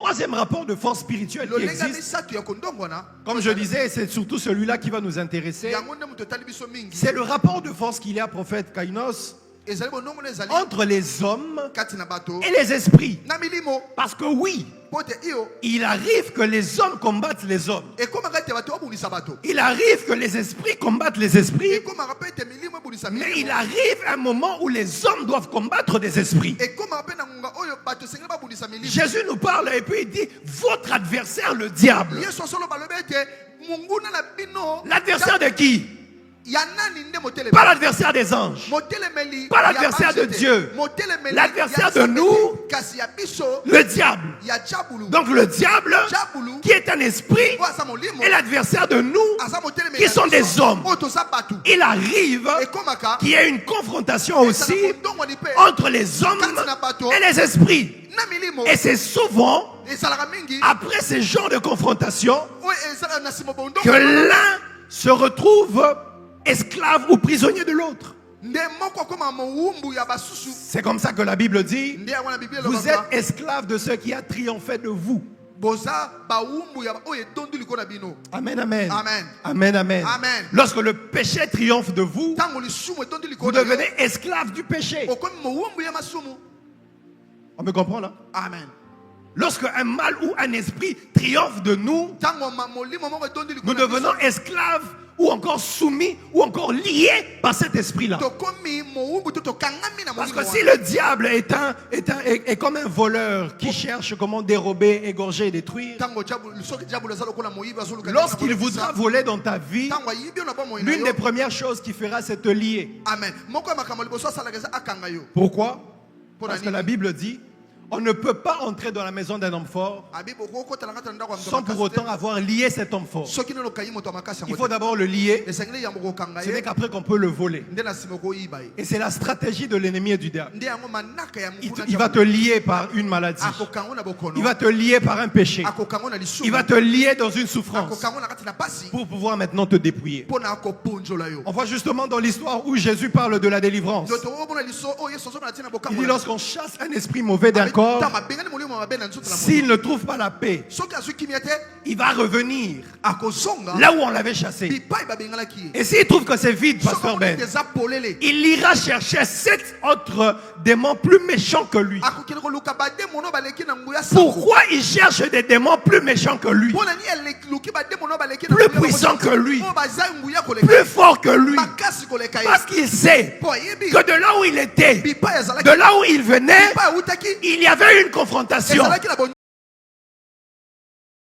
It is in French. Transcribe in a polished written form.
troisième rapport de force spirituelle qui existe, comme je disais, c'est surtout celui-là qui va nous intéresser. C'est le rapport de force qu'il y a, prophète Kainos, entre les hommes et les esprits. Parce que oui, il arrive que les hommes combattent les hommes. Il arrive que les esprits combattent les esprits. Mais il arrive un moment où les hommes doivent combattre des esprits. Jésus nous parle et puis il dit, votre adversaire le diable. L'adversaire de qui? Pas l'adversaire des anges, pas l'adversaire de Dieu, l'adversaire de nous, le diable. Donc le diable, qui est un esprit, est l'adversaire de nous, qui sont des hommes. Il arrive qu'il y ait une confrontation aussi entre les hommes et les esprits. Et c'est souvent après ces genres de confrontation que l'un se retrouve esclave ou prisonnier de l'autre. C'est comme ça que la Bible dit, vous êtes esclave de ce qui a triomphé de vous. Amen, amen. Amen, amen. Lorsque le péché triomphe de vous, vous devenez esclave du péché. On me comprend là? Amen. Lorsque un mal ou un esprit triomphe de nous, nous devenons esclaves ou encore soumis ou encore liés par cet esprit-là. Parce que si le diable est comme un voleur qui cherche comment dérober, égorger et détruire, lorsqu'il voudra voler dans ta vie, l'une des premières choses qu'il fera, c'est te lier. Pourquoi? Parce que la Bible dit, on ne peut pas entrer dans la maison d'un homme fort sans pour autant avoir lié cet homme fort. Il faut d'abord le lier. Ce n'est qu'après qu'on peut le voler. Et c'est la stratégie de l'ennemi et du diable. Il va te lier par une maladie. Il va te lier par un péché. Il va te lier dans une souffrance pour pouvoir maintenant te dépouiller. On voit justement dans l'histoire où Jésus parle de la délivrance. Il dit, lorsqu'on chasse un esprit mauvais d'un corps, s'il ne trouve pas la paix, il va revenir là où on l'avait chassé. Et s'il trouve que c'est vide, pasteur Ben, il ira chercher 7 autres démons plus méchants que lui. Pourquoi il cherche des démons plus méchants que lui, plus puissants que lui, plus forts que lui? Parce qu'il sait que de là où il était, de là où il venait, il y avait une confrontation.